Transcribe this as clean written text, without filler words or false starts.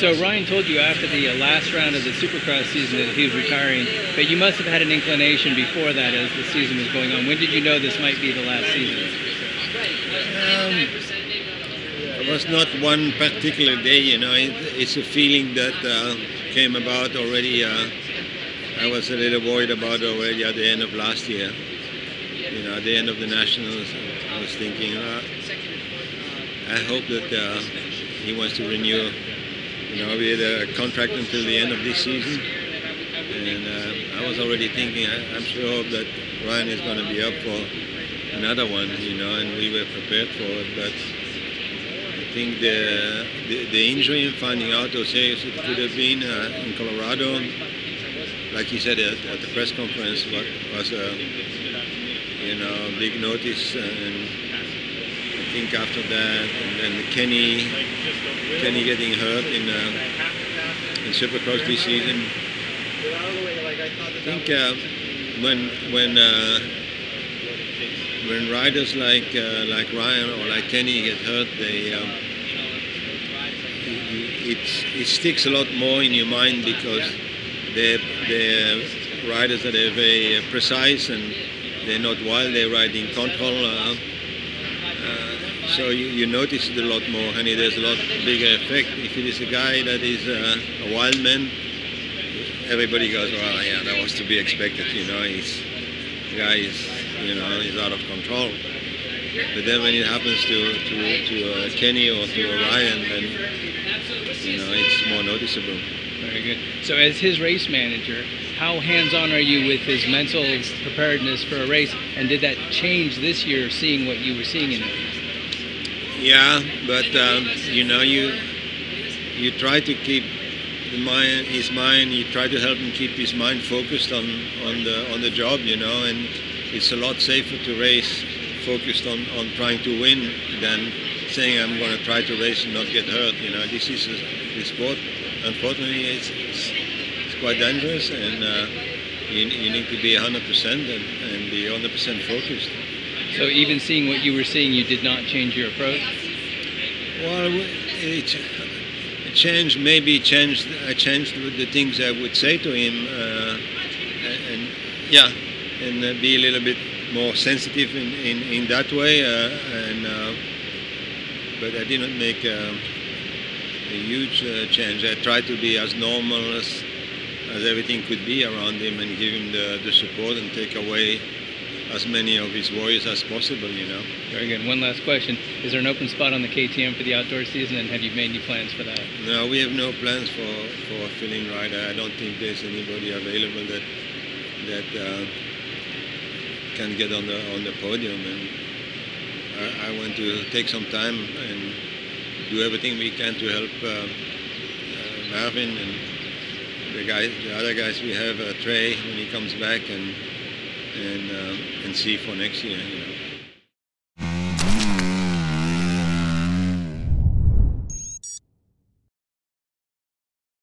So Ryan told you after the last round of the Supercross season that he was retiring, but you must have had an inclination before that as the season was going on. When did you know this might be the last season? It was not one particular day, you know. It's a feeling that came about already. I was a little worried about already at the end of last year. You know, at the end of the Nationals, I was thinking, I hope that he wants to renew. You know, we had a contract until the end of this season, and I was already thinking, I'm sure that Ryan is going to be up for another one, you know, and we were prepared for it. But I think the injury and finding out how serious it could have been in Colorado, like he said at the press conference, was you know, big notice. And I think after that, and then Kenny getting hurt in Supercross this season. I think when riders like Ryan or like Kenny get hurt, it sticks a lot more in your mind because they're riders that are very precise and they're not wild. They're riding control. So you notice it a lot more, and it has a lot bigger effect. If it is a guy that is a wild man, everybody goes, well, yeah, that was to be expected, you know. The guy is, you know, is out of control. But then when it happens to Kenny or to Ryan, then, you know, it's more noticeable. Very good. So as his race manager, how hands-on are you with his mental preparedness for a race? And did that change this year, seeing what you were seeing in him? Yeah, but you know, you try to keep his mind. You try to help him keep his mind focused on the job, you know. And it's a lot safer to race focused on trying to win than saying I'm going to try to race and not get hurt. You know, this is a sport. Unfortunately, it's quite dangerous, and you need to be 100% and be 100% focused. So even seeing what you were seeing, you did not change your approach? Well, it changed. Maybe I changed the things I would say to him, and be a little bit more sensitive in that way. But I didn't make a huge change. I tried to be as normal as everything could be around him and give him the support and take away as many of his worries as possible, you know. Very good. One last question. Is there an open spot on the KTM for the outdoor season, and have you made any plans for that? No, we have no plans for a fill-in rider. I don't think there's anybody available that can get on the podium. And I want to take some time and do everything we can to help Marvin and the other guys we have, Trey when he comes back, and see for next year, you know.